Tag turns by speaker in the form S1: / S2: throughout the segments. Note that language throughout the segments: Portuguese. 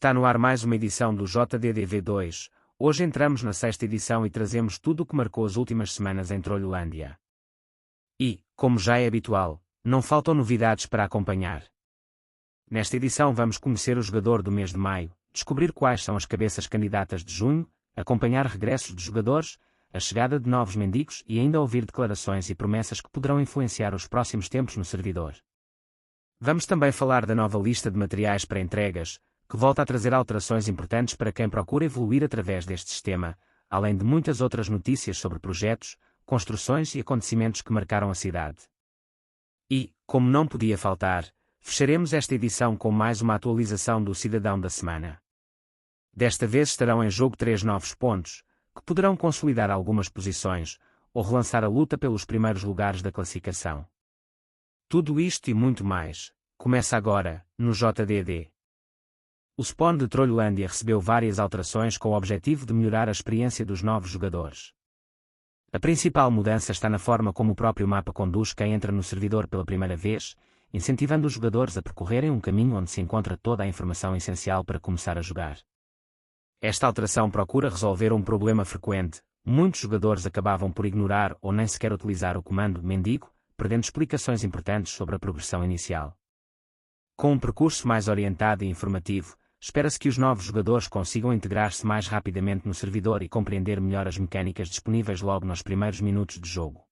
S1: Está no ar mais uma edição do JDDV2. Hoje entramos na sexta edição e trazemos tudo o que marcou as últimas semanas em Trollolândia. E, como já é habitual, não faltam novidades para acompanhar. Nesta edição vamos conhecer o jogador do mês de maio, descobrir quais são as cabeças candidatas de junho, acompanhar regressos de jogadores, a chegada de novos mendigos e ainda ouvir declarações e promessas que poderão influenciar os próximos tempos no servidor. Vamos também falar da nova lista de materiais para entregas, que volta a trazer alterações importantes para quem procura evoluir através deste sistema, além de muitas outras notícias sobre projetos, construções e acontecimentos que marcaram a cidade. E, como não podia faltar, fecharemos esta edição com mais uma atualização do Cidadão da Semana. Desta vez estarão em jogo 3 novos pontos, que poderão consolidar algumas posições, ou relançar a luta pelos primeiros lugares da classificação. Tudo isto e muito mais, começa agora, no JDD. O spawn de Trollolândia recebeu várias alterações com o objetivo de melhorar a experiência dos novos jogadores. A principal mudança está na forma como o próprio mapa conduz quem entra no servidor pela primeira vez, incentivando os jogadores a percorrerem um caminho onde se encontra toda a informação essencial para começar a jogar. Esta alteração procura resolver um problema frequente. Muitos jogadores acabavam por ignorar ou nem sequer utilizar o comando mendigo, perdendo explicações importantes sobre a progressão inicial. Com um percurso mais orientado e informativo, espera-se que os novos jogadores consigam integrar-se mais rapidamente no servidor e compreender melhor as mecânicas disponíveis logo nos primeiros minutos de jogo.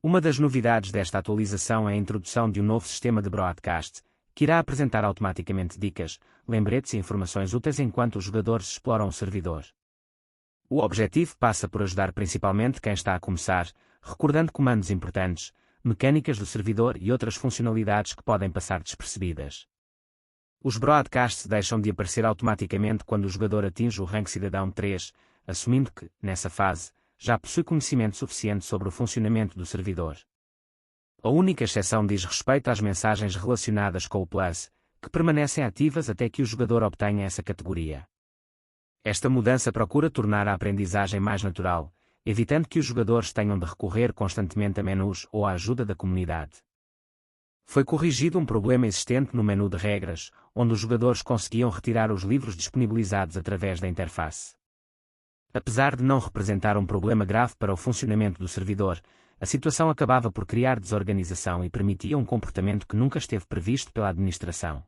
S1: Uma das novidades desta atualização é a introdução de um novo sistema de broadcast, que irá apresentar automaticamente dicas, lembretes e informações úteis enquanto os jogadores exploram o servidor. O objetivo passa por ajudar principalmente quem está a começar, recordando comandos importantes, mecânicas do servidor e outras funcionalidades que podem passar despercebidas. Os broadcasts deixam de aparecer automaticamente quando o jogador atinge o rank Cidadão 3, assumindo que, nessa fase, já possui conhecimento suficiente sobre o funcionamento do servidor. A única exceção diz respeito às mensagens relacionadas com o Plus, que permanecem ativas até que o jogador obtenha essa categoria. Esta mudança procura tornar a aprendizagem mais natural, evitando que os jogadores tenham de recorrer constantemente a menus ou à ajuda da comunidade. Foi corrigido um problema existente no menu de regras, onde os jogadores conseguiam retirar os livros disponibilizados através da interface. Apesar de não representar um problema grave para o funcionamento do servidor, a situação acabava por criar desorganização e permitia um comportamento que nunca esteve previsto pela administração.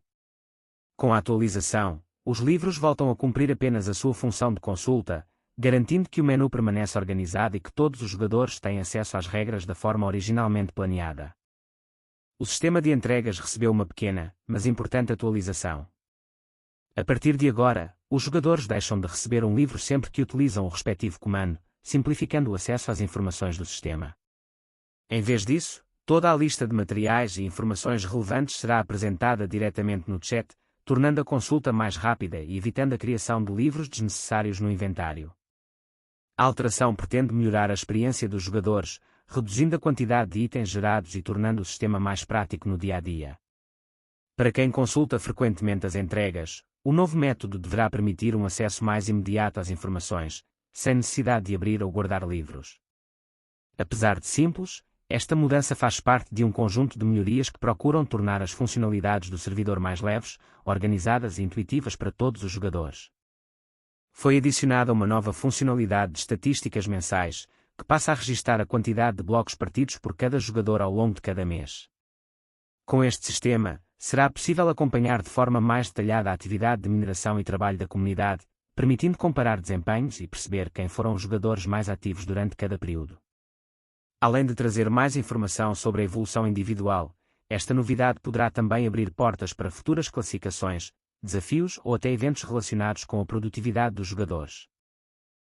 S1: Com a atualização, os livros voltam a cumprir apenas a sua função de consulta, garantindo que o menu permanece organizado e que todos os jogadores têm acesso às regras da forma originalmente planeada. O sistema de entregas recebeu uma pequena, mas importante atualização. A partir de agora, os jogadores deixam de receber um livro sempre que utilizam o respectivo comando, simplificando o acesso às informações do sistema. Em vez disso, toda a lista de materiais e informações relevantes será apresentada diretamente no chat, tornando a consulta mais rápida e evitando a criação de livros desnecessários no inventário. A alteração pretende melhorar a experiência dos jogadores, reduzindo a quantidade de itens gerados e tornando o sistema mais prático no dia-a-dia. Para quem consulta frequentemente as entregas, o novo método deverá permitir um acesso mais imediato às informações, sem necessidade de abrir ou guardar livros. Apesar de simples, esta mudança faz parte de um conjunto de melhorias que procuram tornar as funcionalidades do servidor mais leves, organizadas e intuitivas para todos os jogadores. Foi adicionada uma nova funcionalidade de estatísticas mensais, que passa a registar a quantidade de blocos partidos por cada jogador ao longo de cada mês. Com este sistema, será possível acompanhar de forma mais detalhada a atividade de mineração e trabalho da comunidade, permitindo comparar desempenhos e perceber quem foram os jogadores mais ativos durante cada período. Além de trazer mais informação sobre a evolução individual, esta novidade poderá também abrir portas para futuras classificações, desafios ou até eventos relacionados com a produtividade dos jogadores.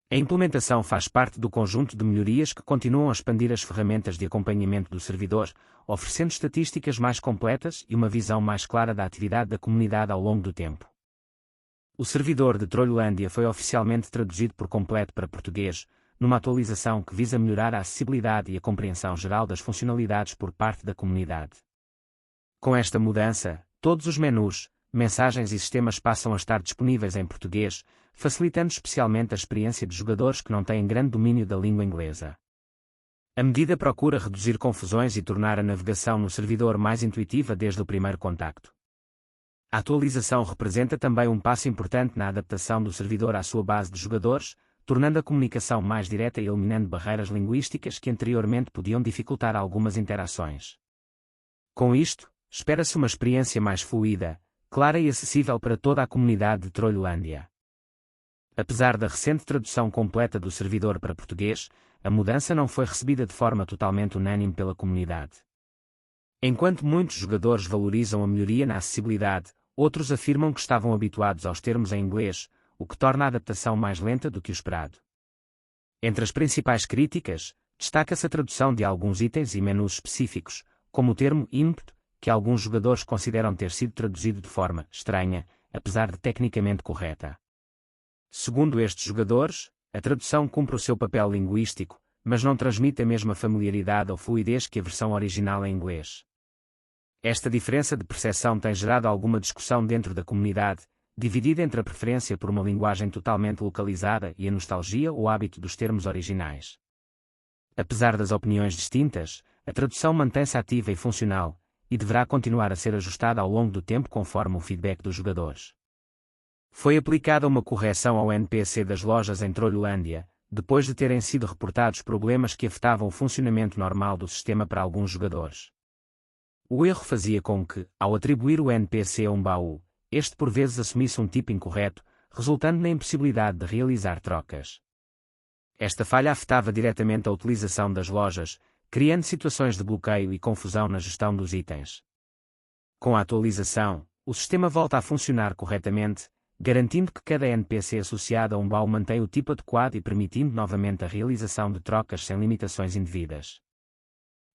S1: A implementação faz parte do conjunto de melhorias que continuam a expandir as ferramentas de acompanhamento do servidor, oferecendo estatísticas mais completas e uma visão mais clara da atividade da comunidade ao longo do tempo. O servidor de Trollolândia foi oficialmente traduzido por completo para português, numa atualização que visa melhorar a acessibilidade e a compreensão geral das funcionalidades por parte da comunidade. Com esta mudança, todos os menus, mensagens e sistemas passam a estar disponíveis em português, facilitando especialmente a experiência de jogadores que não têm grande domínio da língua inglesa. A medida procura reduzir confusões e tornar a navegação no servidor mais intuitiva desde o primeiro contacto. A atualização representa também um passo importante na adaptação do servidor à sua base de jogadores, tornando a comunicação mais direta e eliminando barreiras linguísticas que anteriormente podiam dificultar algumas interações. Com isto, espera-se uma experiência mais fluida, clara e acessível para toda a comunidade de Trollolândia. Apesar da recente tradução completa do servidor para português, a mudança não foi recebida de forma totalmente unânime pela comunidade. Enquanto muitos jogadores valorizam a melhoria na acessibilidade, outros afirmam que estavam habituados aos termos em inglês, o que torna a adaptação mais lenta do que o esperado. Entre as principais críticas, destaca-se a tradução de alguns itens e menus específicos, como o termo input, que alguns jogadores consideram ter sido traduzido de forma estranha, apesar de tecnicamente correta. Segundo estes jogadores, a tradução cumpre o seu papel linguístico, mas não transmite a mesma familiaridade ou fluidez que a versão original em inglês. Esta diferença de percepção tem gerado alguma discussão dentro da comunidade, dividida entre a preferência por uma linguagem totalmente localizada e a nostalgia ou hábito dos termos originais. Apesar das opiniões distintas, a tradução mantém-se ativa e funcional, e deverá continuar a ser ajustada ao longo do tempo conforme o feedback dos jogadores. Foi aplicada uma correção ao NPC das lojas em Trollolândia, depois de terem sido reportados problemas que afetavam o funcionamento normal do sistema para alguns jogadores. O erro fazia com que, ao atribuir o NPC a um baú, este por vezes assumisse um tipo incorreto, resultando na impossibilidade de realizar trocas. Esta falha afetava diretamente a utilização das lojas, criando situações de bloqueio e confusão na gestão dos itens. Com a atualização, o sistema volta a funcionar corretamente, garantindo que cada NPC associado a um baú mantém o tipo adequado e permitindo novamente a realização de trocas sem limitações indevidas.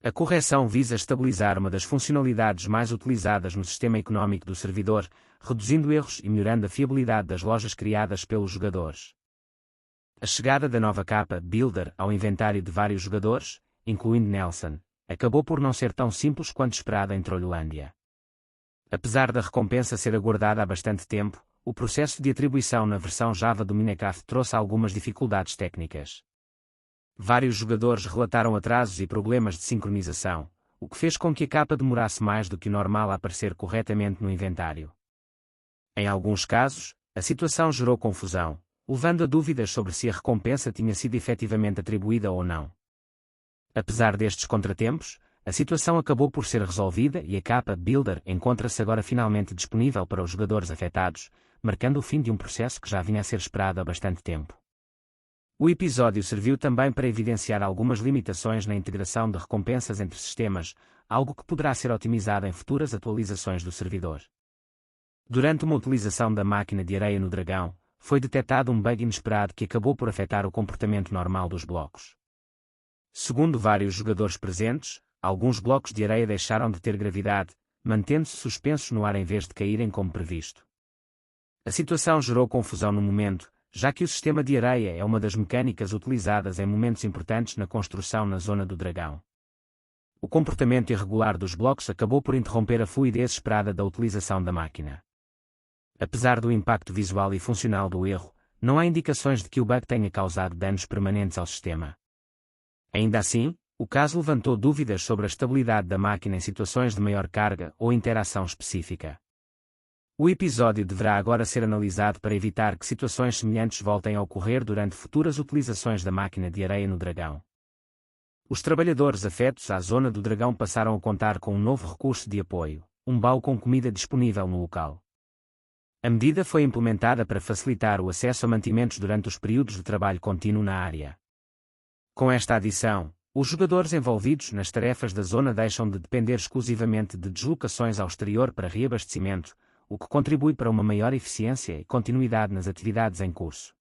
S1: A correção visa estabilizar uma das funcionalidades mais utilizadas no sistema económico do servidor, reduzindo erros e melhorando a fiabilidade das lojas criadas pelos jogadores. A chegada da nova capa Builder ao inventário de vários jogadores, incluindo Nelson, acabou por não ser tão simples quanto esperado em Trollolândia. Apesar da recompensa ser aguardada há bastante tempo, o processo de atribuição na versão Java do Minecraft trouxe algumas dificuldades técnicas. Vários jogadores relataram atrasos e problemas de sincronização, o que fez com que a capa demorasse mais do que o normal a aparecer corretamente no inventário. Em alguns casos, a situação gerou confusão, levando a dúvidas sobre se a recompensa tinha sido efetivamente atribuída ou não. Apesar destes contratempos, a situação acabou por ser resolvida e a capa Builder encontra-se agora finalmente disponível para os jogadores afetados, marcando o fim de um processo que já vinha a ser esperado há bastante tempo. O episódio serviu também para evidenciar algumas limitações na integração de recompensas entre sistemas, algo que poderá ser otimizado em futuras atualizações do servidor. Durante uma utilização da máquina de areia no dragão, foi detectado um bug inesperado que acabou por afetar o comportamento normal dos blocos. Segundo vários jogadores presentes, alguns blocos de areia deixaram de ter gravidade, mantendo-se suspensos no ar em vez de caírem como previsto. A situação gerou confusão no momento, já que o sistema de areia é uma das mecânicas utilizadas em momentos importantes na construção na zona do dragão. O comportamento irregular dos blocos acabou por interromper a fluidez esperada da utilização da máquina. Apesar do impacto visual e funcional do erro, não há indicações de que o bug tenha causado danos permanentes ao sistema. Ainda assim, o caso levantou dúvidas sobre a estabilidade da máquina em situações de maior carga ou interação específica. O episódio deverá agora ser analisado para evitar que situações semelhantes voltem a ocorrer durante futuras utilizações da máquina de areia no dragão. Os trabalhadores afetos à zona do dragão passaram a contar com um novo recurso de apoio, um baú com comida disponível no local. A medida foi implementada para facilitar o acesso a mantimentos durante os períodos de trabalho contínuo na área. Com esta adição, os jogadores envolvidos nas tarefas da zona deixam de depender exclusivamente de deslocações ao exterior para reabastecimento, o que contribui para uma maior eficiência e continuidade nas atividades em curso.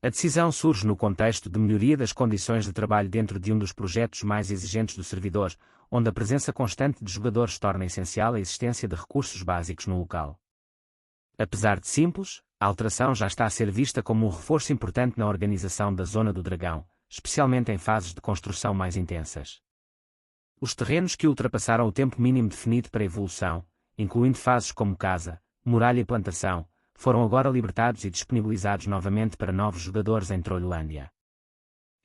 S1: A decisão surge no contexto de melhoria das condições de trabalho dentro de um dos projetos mais exigentes do servidor, onde a presença constante de jogadores torna essencial a existência de recursos básicos no local. Apesar de simples, a alteração já está a ser vista como um reforço importante na organização da Zona do Dragão, especialmente em fases de construção mais intensas. Os terrenos que ultrapassaram o tempo mínimo definido para evolução, incluindo fases como casa, muralha e plantação, foram agora libertados e disponibilizados novamente para novos jogadores em Trollolândia.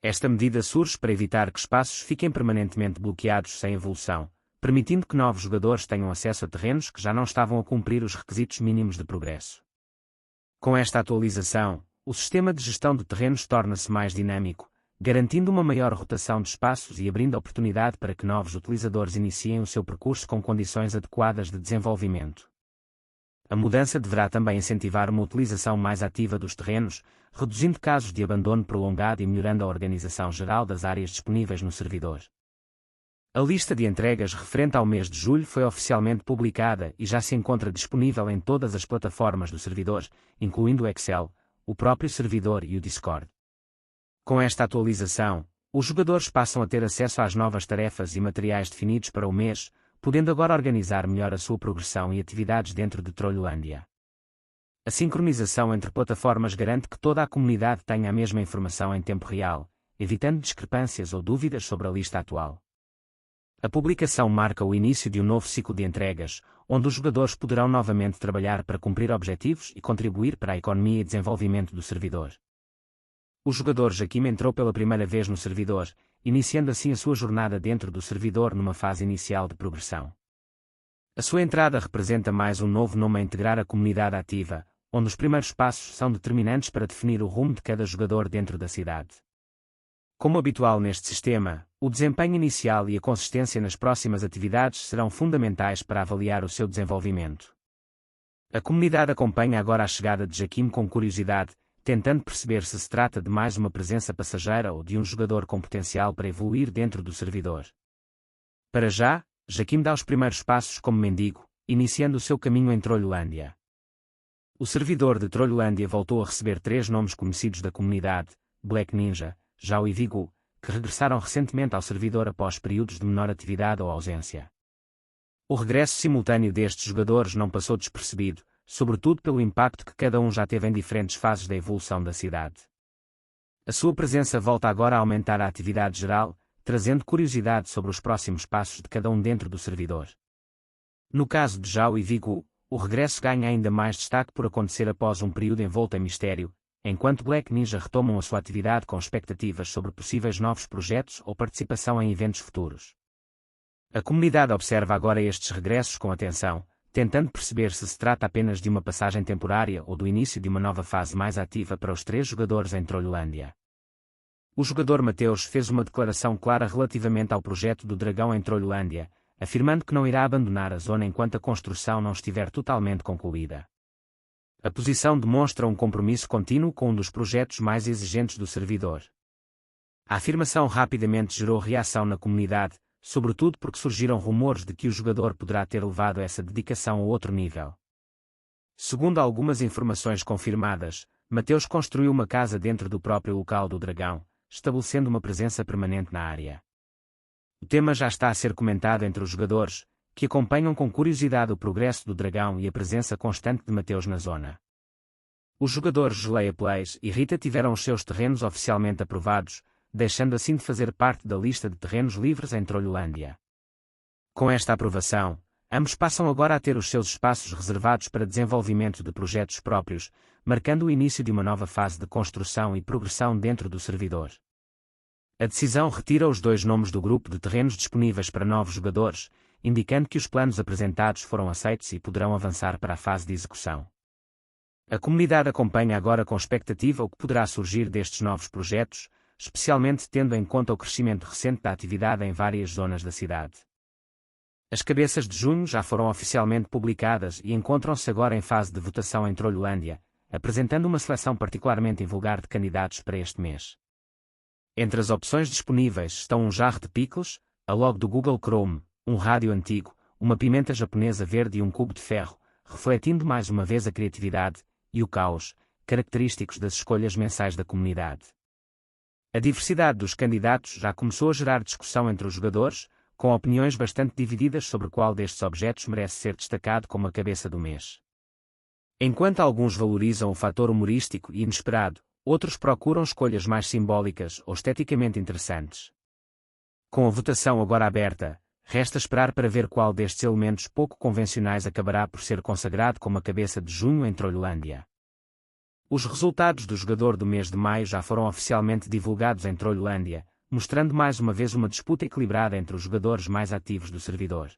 S1: Esta medida surge para evitar que espaços fiquem permanentemente bloqueados sem evolução, permitindo que novos jogadores tenham acesso a terrenos que já não estavam a cumprir os requisitos mínimos de progresso. Com esta atualização, o sistema de gestão de terrenos torna-se mais dinâmico, garantindo uma maior rotação de espaços e abrindo oportunidade para que novos utilizadores iniciem o seu percurso com condições adequadas de desenvolvimento. A mudança deverá também incentivar uma utilização mais ativa dos terrenos, reduzindo casos de abandono prolongado e melhorando a organização geral das áreas disponíveis no servidor. A lista de entregas referente ao mês de julho foi oficialmente publicada e já se encontra disponível em todas as plataformas do servidor, incluindo o Excel, o próprio servidor e o Discord. Com esta atualização, os jogadores passam a ter acesso às novas tarefas e materiais definidos para o mês, podendo agora organizar melhor a sua progressão e atividades dentro de Trollolândia. A sincronização entre plataformas garante que toda a comunidade tenha a mesma informação em tempo real, evitando discrepâncias ou dúvidas sobre a lista atual. A publicação marca o início de um novo ciclo de entregas, onde os jogadores poderão novamente trabalhar para cumprir objetivos e contribuir para a economia e desenvolvimento do servidor. O jogador Jaquim entrou pela primeira vez no servidor, iniciando assim a sua jornada dentro do servidor numa fase inicial de progressão. A sua entrada representa mais um novo nome a integrar a comunidade ativa, onde os primeiros passos são determinantes para definir o rumo de cada jogador dentro da cidade. Como habitual neste sistema, o desempenho inicial e a consistência nas próximas atividades serão fundamentais para avaliar o seu desenvolvimento. A comunidade acompanha agora a chegada de Jaquim com curiosidade, tentando perceber se trata de mais uma presença passageira ou de um jogador com potencial para evoluir dentro do servidor. Para já, Jaquim dá os primeiros passos como mendigo, iniciando o seu caminho em Trollolândia. O servidor de Trollolândia voltou a receber 3 nomes conhecidos da comunidade, Black Ninja, Zhao e Vigu, que regressaram recentemente ao servidor após períodos de menor atividade ou ausência. O regresso simultâneo destes jogadores não passou despercebido, sobretudo pelo impacto que cada um já teve em diferentes fases da evolução da cidade. A sua presença volta agora a aumentar a atividade geral, trazendo curiosidade sobre os próximos passos de cada um dentro do servidor. No caso de Zhao e Vigu, o regresso ganha ainda mais destaque por acontecer após um período envolto em mistério, enquanto Black Ninja retomam a sua atividade com expectativas sobre possíveis novos projetos ou participação em eventos futuros. A comunidade observa agora estes regressos com atenção, tentando perceber se trata apenas de uma passagem temporária ou do início de uma nova fase mais ativa para os 3 jogadores em Trollolândia. O jogador Mateus fez uma declaração clara relativamente ao projeto do dragão em Trollolândia, afirmando que não irá abandonar a zona enquanto a construção não estiver totalmente concluída. A posição demonstra um compromisso contínuo com um dos projetos mais exigentes do servidor. A afirmação rapidamente gerou reação na comunidade, sobretudo porque surgiram rumores de que o jogador poderá ter levado essa dedicação a outro nível. Segundo algumas informações confirmadas, Mateus construiu uma casa dentro do próprio local do dragão, estabelecendo uma presença permanente na área. O tema já está a ser comentado entre os jogadores, que acompanham com curiosidade o progresso do dragão e a presença constante de Mateus na zona. Os jogadores Geleia Plays e Rita tiveram os seus terrenos oficialmente aprovados, deixando assim de fazer parte da lista de terrenos livres em Trollolândia. Com esta aprovação, ambos passam agora a ter os seus espaços reservados para desenvolvimento de projetos próprios, marcando o início de uma nova fase de construção e progressão dentro do servidor. A decisão retira os 2 nomes do grupo de terrenos disponíveis para novos jogadores, indicando que os planos apresentados foram aceitos e poderão avançar para a fase de execução. A comunidade acompanha agora com expectativa o que poderá surgir destes novos projetos, especialmente tendo em conta o crescimento recente da atividade em várias zonas da cidade. As cabeças de junho já foram oficialmente publicadas e encontram-se agora em fase de votação em Trollolândia, apresentando uma seleção particularmente invulgar de candidatos para este mês. Entre as opções disponíveis estão um jarro de picles, a logo do Google Chrome, um rádio antigo, uma pimenta japonesa verde e um cubo de ferro, refletindo mais uma vez a criatividade e o caos, característicos das escolhas mensais da comunidade. A diversidade dos candidatos já começou a gerar discussão entre os jogadores, com opiniões bastante divididas sobre qual destes objetos merece ser destacado como a cabeça do mês. Enquanto alguns valorizam o fator humorístico e inesperado, outros procuram escolhas mais simbólicas ou esteticamente interessantes. Com a votação agora aberta, resta esperar para ver qual destes elementos pouco convencionais acabará por ser consagrado como a cabeça de junho em Trollolândia. Os resultados do jogador do mês de maio já foram oficialmente divulgados em Trollolândia, mostrando mais uma vez uma disputa equilibrada entre os jogadores mais ativos do servidor.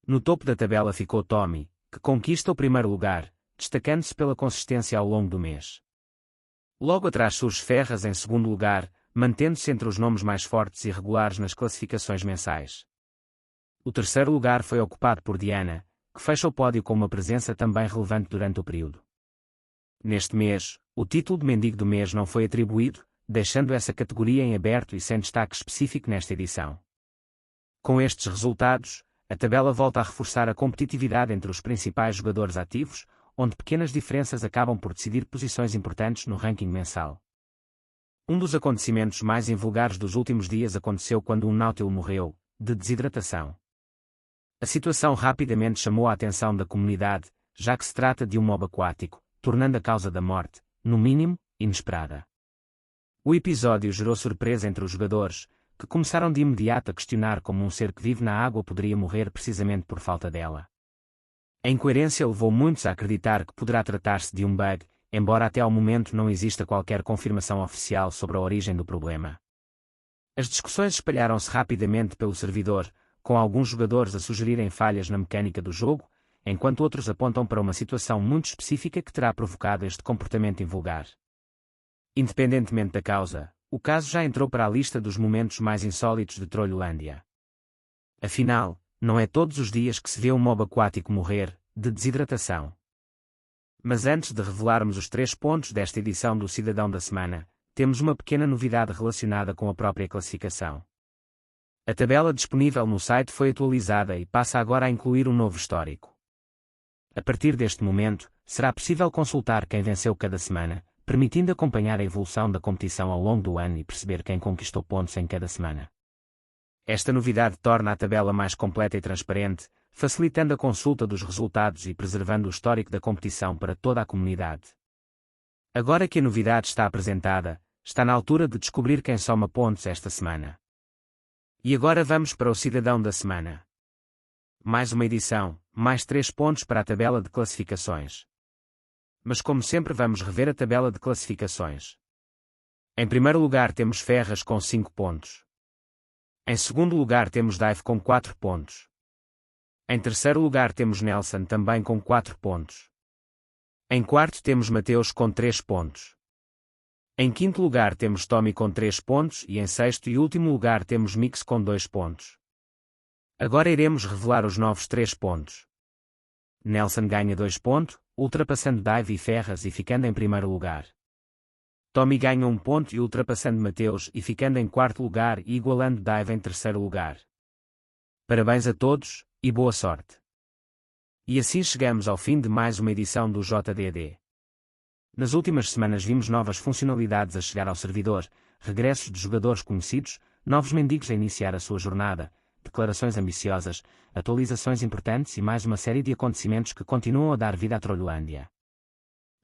S1: No topo da tabela ficou Tommy, que conquista o primeiro lugar, destacando-se pela consistência ao longo do mês. Logo atrás surge Ferraz em segundo lugar, mantendo-se entre os nomes mais fortes e regulares nas classificações mensais. O terceiro lugar foi ocupado por Diana, que fecha o pódio com uma presença também relevante durante o período. Neste mês, o título de Mendigo do Mês não foi atribuído, deixando essa categoria em aberto e sem destaque específico nesta edição. Com estes resultados, a tabela volta a reforçar a competitividade entre os principais jogadores ativos, onde pequenas diferenças acabam por decidir posições importantes no ranking mensal. Um dos acontecimentos mais invulgares dos últimos dias aconteceu quando um náutilo morreu, de desidratação. A situação rapidamente chamou a atenção da comunidade, já que se trata de um mob aquático, tornando a causa da morte, no mínimo, inesperada. O episódio gerou surpresa entre os jogadores, que começaram de imediato a questionar como um ser que vive na água poderia morrer precisamente por falta dela. A incoerência levou muitos a acreditar que poderá tratar-se de um bug, embora até ao momento não exista qualquer confirmação oficial sobre a origem do problema. As discussões espalharam-se rapidamente pelo servidor, com alguns jogadores a sugerirem falhas na mecânica do jogo, enquanto outros apontam para uma situação muito específica que terá provocado este comportamento invulgar. Independentemente da causa, o caso já entrou para a lista dos momentos mais insólitos de Trollolândia. Afinal, não é todos os dias que se vê um mob aquático morrer, de desidratação. Mas antes de revelarmos os 3 pontos desta edição do Cidadão da Semana, temos uma pequena novidade relacionada com a própria classificação. A tabela disponível no site foi atualizada e passa agora a incluir um novo histórico. A partir deste momento, será possível consultar quem venceu cada semana, permitindo acompanhar a evolução da competição ao longo do ano e perceber quem conquistou pontos em cada semana. Esta novidade torna a tabela mais completa e transparente, facilitando a consulta dos resultados e preservando o histórico da competição para toda a comunidade. Agora que a novidade está apresentada, está na altura de descobrir quem soma pontos esta semana. E agora vamos para o Cidadão da Semana. Mais uma edição, mais 3 pontos para a tabela de classificações. Mas como sempre vamos rever a tabela de classificações. Em primeiro lugar temos Ferraz com 5 pontos. Em segundo lugar temos Dive com 4 pontos. Em terceiro lugar temos Nelson também com 4 pontos. Em quarto temos Mateus com 3 pontos. Em quinto lugar temos Tommy com 3 pontos e em sexto e último lugar temos Mix com 2 pontos. Agora iremos revelar os novos 3 pontos. Nelson ganha 2 pontos, ultrapassando Dive e Ferraz e ficando em primeiro lugar. Tommy ganha 1 ponto e ultrapassando Mateus e ficando em quarto lugar e igualando Dive em terceiro lugar. Parabéns a todos, e boa sorte. E assim chegamos ao fim de mais uma edição do JDD. Nas últimas semanas vimos novas funcionalidades a chegar ao servidor, regressos de jogadores conhecidos, novos mendigos a iniciar a sua jornada, declarações ambiciosas, atualizações importantes e mais uma série de acontecimentos que continuam a dar vida à Trollolândia.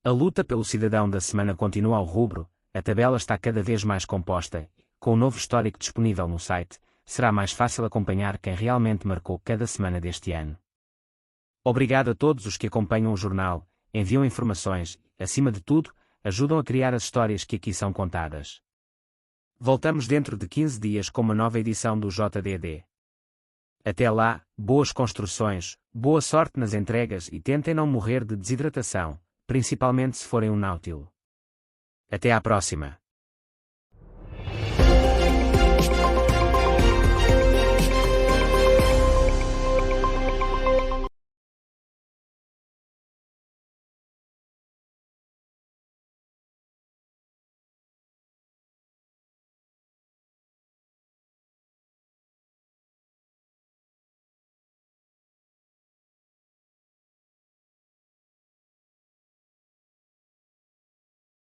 S1: A luta pelo Cidadão da Semana continua ao rubro, a tabela está cada vez mais composta, com o novo histórico disponível no site, será mais fácil acompanhar quem realmente marcou cada semana deste ano. Obrigado a todos os que acompanham o jornal, enviam informações, acima de tudo, ajudam a criar as histórias que aqui são contadas. Voltamos dentro de 15 dias com uma nova edição do JDD. Até lá, boas construções, boa sorte nas entregas e tentem não morrer de desidratação, principalmente se forem um náutilo. Até à próxima!